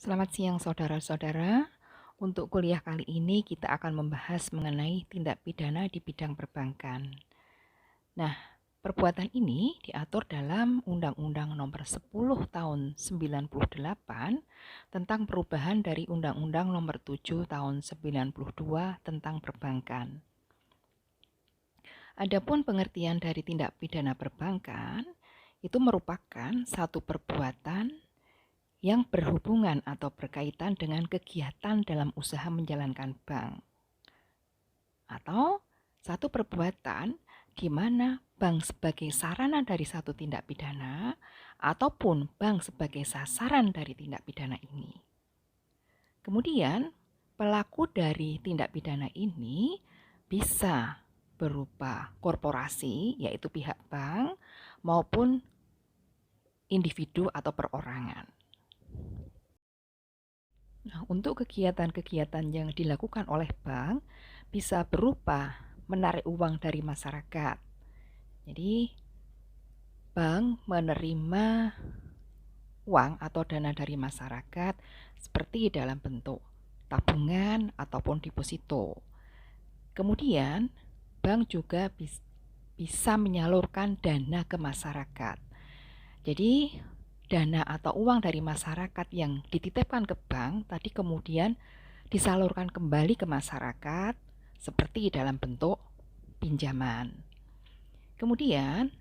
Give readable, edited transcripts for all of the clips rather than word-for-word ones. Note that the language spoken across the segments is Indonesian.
Selamat siang saudara-saudara. Untuk kuliah kali ini kita akan membahas mengenai tindak pidana di bidang perbankan. Nah, perbuatan ini diatur dalam Undang-Undang Nomor 10 Tahun 98 tentang perubahan dari Undang-Undang Nomor 7 Tahun 92 tentang perbankan. Adapun pengertian dari tindak pidana perbankan itu merupakan satu perbuatan yang berhubungan atau berkaitan dengan kegiatan dalam usaha menjalankan bank, atau satu perbuatan di mana bank sebagai sarana dari satu tindak pidana ataupun bank sebagai sasaran dari tindak pidana ini. Kemudian, pelaku dari tindak pidana ini bisa berupa korporasi, yaitu pihak bank, maupun individu atau perorangan. Nah, untuk kegiatan-kegiatan yang dilakukan oleh bank bisa berupa menarik uang dari masyarakat. Jadi, bank menerima uang atau dana dari masyarakat seperti dalam bentuk tabungan ataupun deposito. Kemudian, bank juga bisa menyalurkan dana ke masyarakat. Jadi, dana atau uang dari masyarakat yang dititipkan ke bank tadi kemudian disalurkan kembali ke masyarakat seperti dalam bentuk pinjaman. Kemudian,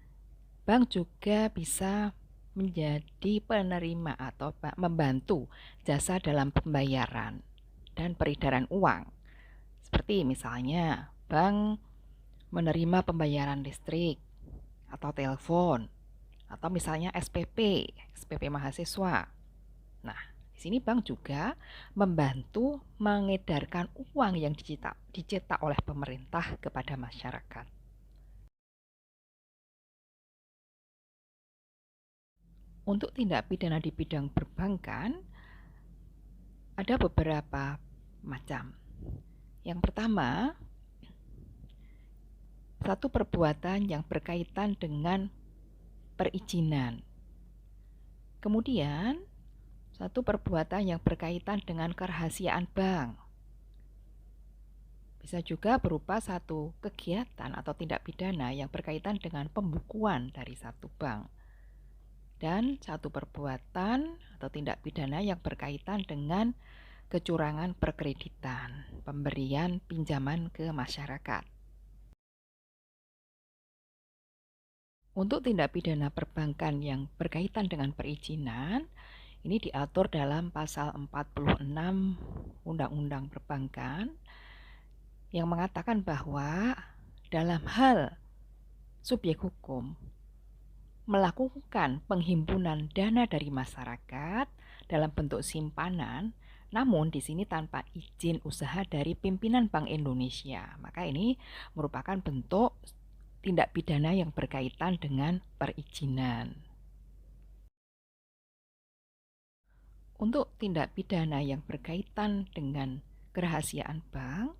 bank juga bisa menjadi penerima atau membantu jasa dalam pembayaran dan peredaran uang. Seperti misalnya, bank menerima pembayaran listrik atau telepon, atau misalnya SPP mahasiswa. Nah, di sini bank juga membantu mengedarkan uang yang dicetak oleh pemerintah kepada masyarakat. Untuk tindak pidana di bidang perbankan, ada beberapa macam. Yang pertama, satu perbuatan yang berkaitan dengan perizinan. Kemudian, satu perbuatan yang berkaitan dengan kerahasiaan bank. Bisa juga berupa satu kegiatan atau tindak pidana yang berkaitan dengan pembukuan dari satu bank. Dan satu perbuatan atau tindak pidana yang berkaitan dengan kecurangan perkreditan, pemberian pinjaman ke masyarakat. Untuk tindak pidana perbankan yang berkaitan dengan perizinan, ini diatur dalam pasal 46 Undang-Undang Perbankan yang mengatakan bahwa dalam hal subjek hukum melakukan penghimpunan dana dari masyarakat dalam bentuk simpanan, namun di sini tanpa izin usaha dari pimpinan Bank Indonesia. Maka ini merupakan bentuk tindak pidana yang berkaitan dengan perizinan. Untuk tindak pidana yang berkaitan dengan kerahasiaan bank,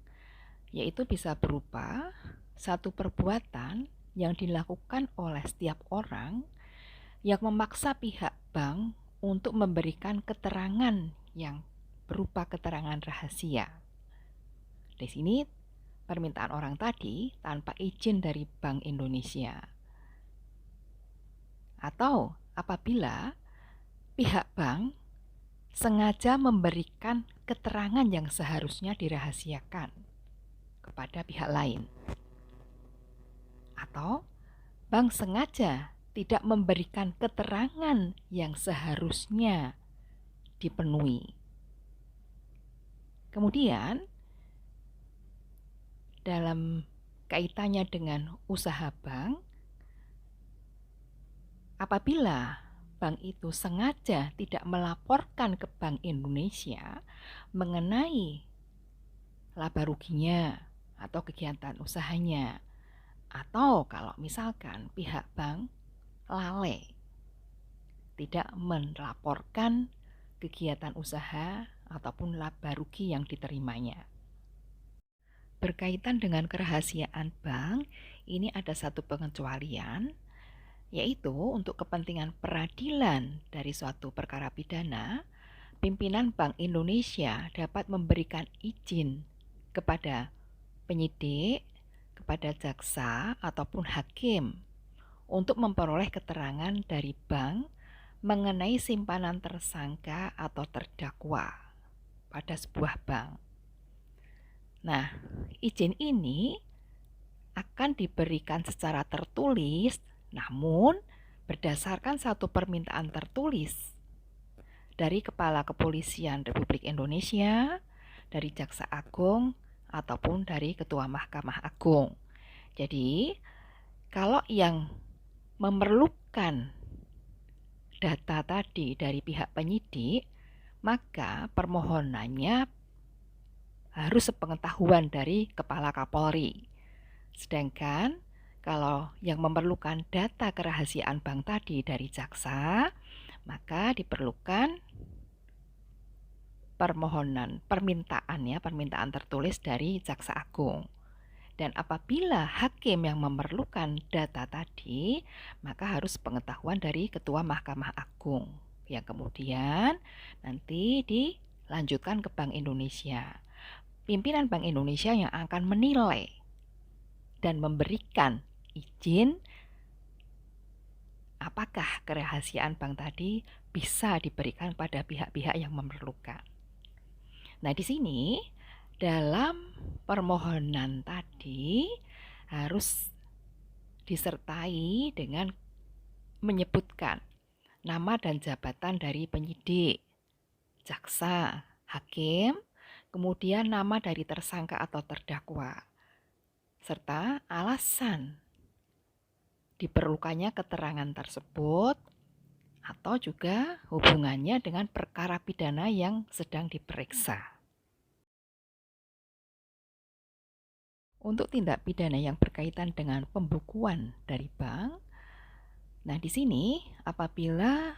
yaitu bisa berupa satu perbuatan yang dilakukan oleh setiap orang yang memaksa pihak bank untuk memberikan keterangan yang berupa keterangan rahasia. Di sini permintaan orang tadi tanpa izin dari Bank Indonesia. Atau apabila pihak bank sengaja memberikan keterangan yang seharusnya dirahasiakan kepada pihak lain. Atau bank sengaja tidak memberikan keterangan yang seharusnya dipenuhi. Kemudian, dalam kaitannya dengan usaha bank, apabila bank itu sengaja tidak melaporkan ke Bank Indonesia mengenai laba ruginya atau kegiatan usahanya, atau kalau misalkan pihak bank lalai tidak melaporkan kegiatan usaha ataupun laba rugi yang diterimanya. Berkaitan dengan kerahasiaan bank, ini ada satu pengecualian, yaitu untuk kepentingan peradilan dari suatu perkara pidana, pimpinan Bank Indonesia dapat memberikan izin kepada penyidik, kepada jaksa, ataupun hakim untuk memperoleh keterangan dari bank mengenai simpanan tersangka atau terdakwa pada sebuah bank. Nah, izin ini akan diberikan secara tertulis, namun berdasarkan satu permintaan tertulis dari Kepala Kepolisian Republik Indonesia, dari Jaksa Agung, ataupun dari Ketua Mahkamah Agung. Jadi, kalau yang memerlukan data tadi dari pihak penyidik, maka permohonannya harus sepengetahuan dari Kepala Kapolri. Sedangkan kalau yang memerlukan data kerahasiaan bank tadi dari jaksa, maka diperlukan permintaan tertulis dari Jaksa Agung. Dan apabila hakim yang memerlukan data tadi, maka harus pengetahuan dari Ketua Mahkamah Agung, yang kemudian nanti dilanjutkan ke Bank Indonesia. Pimpinan Bank Indonesia yang akan menilai dan memberikan izin apakah kerahasiaan bank tadi bisa diberikan pada pihak-pihak yang memerlukan. Nah, di sini dalam permohonan tadi harus disertai dengan menyebutkan nama dan jabatan dari penyidik, jaksa, hakim, kemudian nama dari tersangka atau terdakwa, serta alasan diperlukannya keterangan tersebut atau juga hubungannya dengan perkara pidana yang sedang diperiksa. Untuk tindak pidana yang berkaitan dengan pembukuan dari bank, nah di sini apabila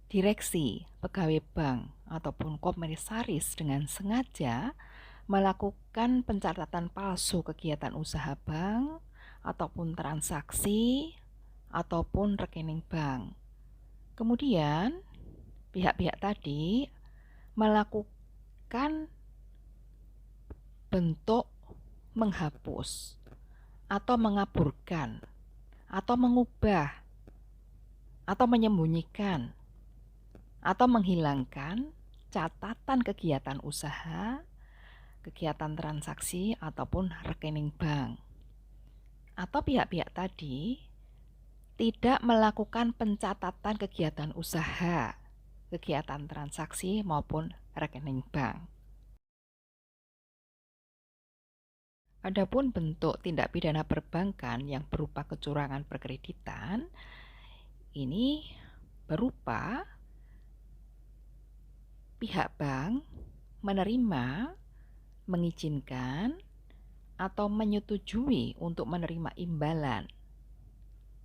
direksi, pegawai bank, ataupun komisaris dengan sengaja melakukan pencatatan palsu kegiatan usaha bank, ataupun transaksi, ataupun rekening bank. Kemudian, pihak-pihak tadi melakukan bentuk menghapus, atau mengaburkan, atau mengubah, atau menyembunyikan, atau menghilangkan catatan kegiatan usaha, kegiatan transaksi, ataupun rekening bank. Atau pihak-pihak tadi tidak melakukan pencatatan kegiatan usaha, kegiatan transaksi, maupun rekening bank. Adapun bentuk tindak pidana perbankan yang berupa kecurangan perkreditan, ini berupa pihak bank menerima, mengizinkan, atau menyetujui untuk menerima imbalan,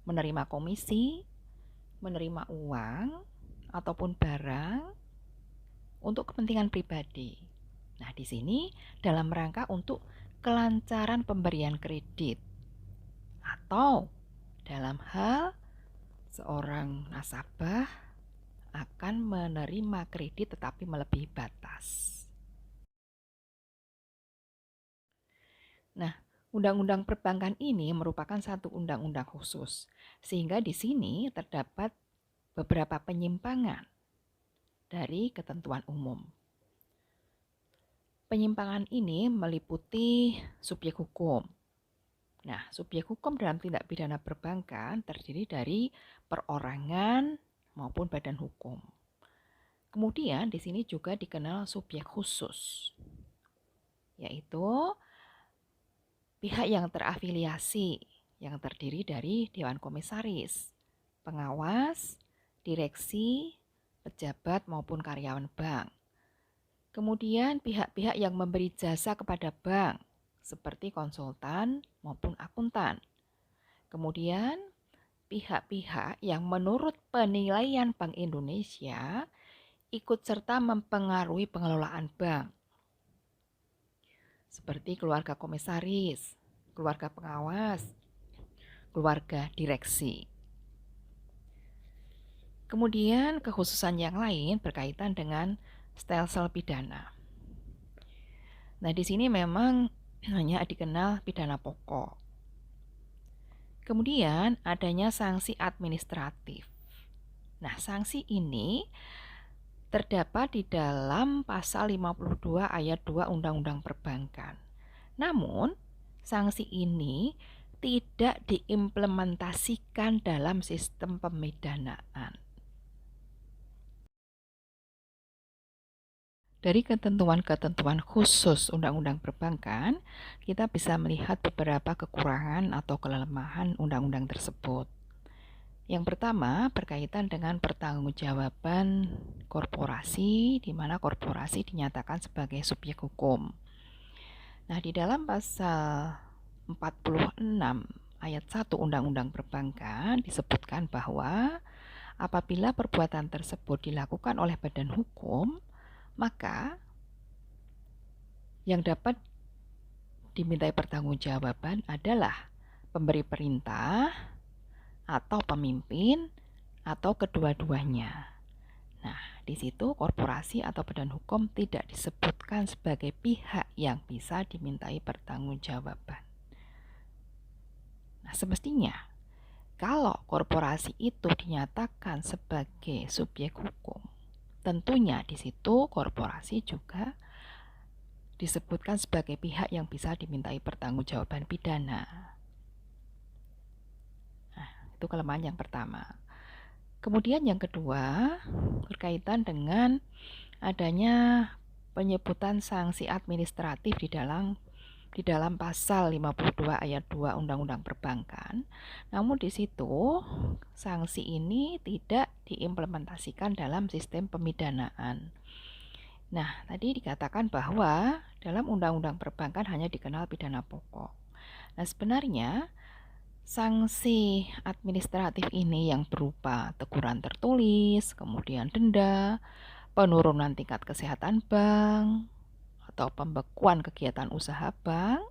menerima komisi, menerima uang, ataupun barang untuk kepentingan pribadi. Nah, di sini dalam rangka untuk kelancaran pemberian kredit atau dalam hal seorang nasabah akan menerima kredit tetapi melebihi batas. Nah, undang-undang perbankan ini merupakan satu undang-undang khusus, sehingga di sini terdapat beberapa penyimpangan dari ketentuan umum. Penyimpangan ini meliputi subjek hukum. Nah, subjek hukum dalam tindak pidana perbankan terdiri dari perorangan maupun badan hukum. Kemudian di sini juga dikenal subjek khusus, yaitu pihak yang terafiliasi yang terdiri dari Dewan Komisaris, pengawas, direksi, pejabat maupun karyawan bank. Kemudian pihak-pihak yang memberi jasa kepada bank seperti konsultan maupun akuntan. Kemudian pihak-pihak yang menurut penilaian Bank Indonesia ikut serta mempengaruhi pengelolaan bank seperti keluarga komisaris, keluarga pengawas, keluarga direksi. Kemudian kekhususan yang lain berkaitan dengan stelsel pidana. Nah, di sini memang hanya dikenal pidana pokok. Kemudian adanya sanksi administratif. Nah, sanksi ini terdapat di dalam pasal 52 ayat 2 Undang-Undang Perbankan. Namun, sanksi ini tidak diimplementasikan dalam sistem pemidanaan. Dari ketentuan-ketentuan khusus Undang-Undang Perbankan, kita bisa melihat beberapa kekurangan atau kelemahan undang-undang tersebut. Yang pertama berkaitan dengan pertanggungjawaban korporasi, di mana korporasi dinyatakan sebagai subjek hukum. Nah, di dalam pasal 46 ayat 1 Undang-Undang Perbankan disebutkan bahwa apabila perbuatan tersebut dilakukan oleh badan hukum, maka yang dapat dimintai pertanggungjawaban adalah pemberi perintah atau pemimpin atau kedua-duanya. Nah, di situ korporasi atau badan hukum tidak disebutkan sebagai pihak yang bisa dimintai pertanggungjawaban. Nah, semestinya kalau korporasi itu dinyatakan sebagai subjek hukum, tentunya di situ korporasi juga disebutkan sebagai pihak yang bisa dimintai pertanggungjawaban pidana. Nah, itu kelemahan yang pertama. Kemudian yang kedua berkaitan dengan adanya penyebutan sanksi administratif di dalam pasal 52 ayat 2 Undang-Undang Perbankan. Namun di situ sanksi ini tidak diimplementasikan dalam sistem pemidanaan. Nah, tadi dikatakan bahwa dalam Undang-Undang Perbankan hanya dikenal pidana pokok. Nah, sebenarnya sanksi administratif ini yang berupa teguran tertulis, kemudian denda, penurunan tingkat kesehatan bank, atau pembekuan kegiatan usaha bank,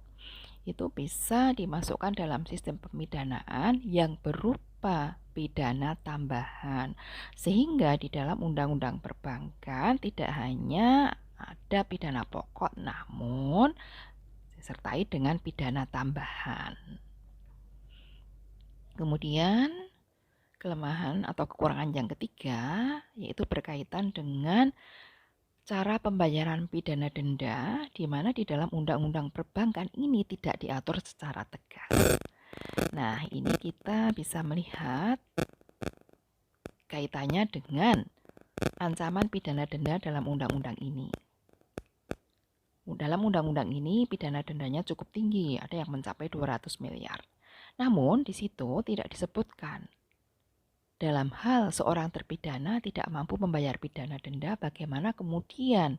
itu bisa dimasukkan dalam sistem pemidanaan yang berupa pidana tambahan. Sehingga di dalam Undang-Undang Perbankan tidak hanya ada pidana pokok, namun disertai dengan pidana tambahan. Kemudian kelemahan atau kekurangan yang ketiga yaitu berkaitan dengan cara pembayaran pidana denda, di mana di dalam Undang-Undang Perbankan ini tidak diatur secara tegas. Nah, ini kita bisa melihat kaitannya dengan ancaman pidana denda dalam undang-undang ini. Dalam undang-undang ini pidana dendanya cukup tinggi, ada yang mencapai 200 miliar. Namun di situ tidak disebutkan dalam hal seorang terpidana tidak mampu membayar pidana denda, bagaimana kemudian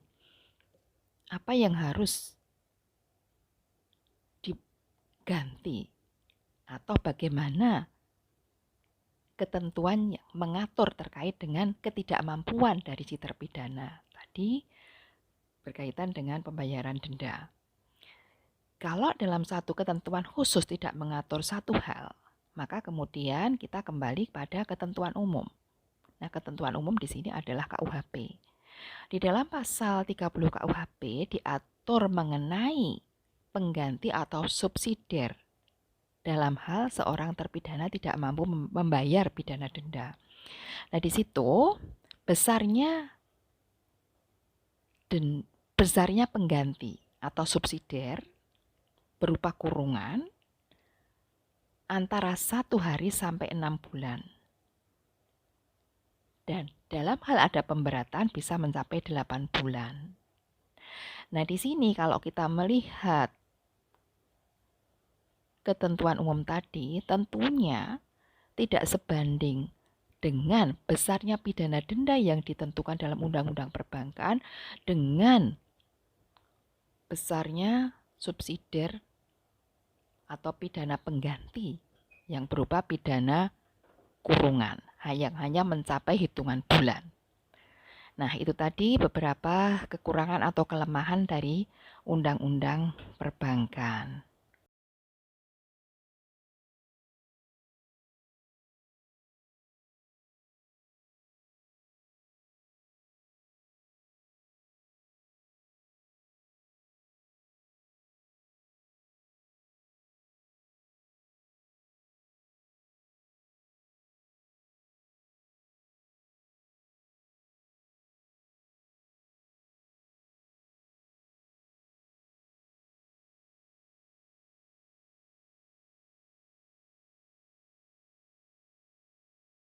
apa yang harus diganti atau bagaimana ketentuan yang mengatur terkait dengan ketidakmampuan dari si terpidana tadi berkaitan dengan pembayaran denda. Kalau dalam satu ketentuan khusus tidak mengatur satu hal, maka kemudian kita kembali pada ketentuan umum. Nah, ketentuan umum di sini adalah KUHP. Di dalam pasal 30 KUHP diatur mengenai pengganti atau subsidiar dalam hal seorang terpidana tidak mampu membayar pidana denda. Nah, di situ besarnya pengganti atau subsidiar berupa kurungan antara 1 hari sampai 6 bulan. Dan dalam hal ada pemberatan bisa mencapai 8 bulan. Nah, di sini kalau kita melihat ketentuan umum tadi, tentunya tidak sebanding dengan besarnya pidana denda yang ditentukan dalam Undang-Undang Perbankan dengan besarnya subsidiar atau pidana pengganti yang berupa pidana kurungan yang hanya mencapai hitungan bulan. Nah, itu tadi beberapa kekurangan atau kelemahan dari Undang-Undang Perbankan.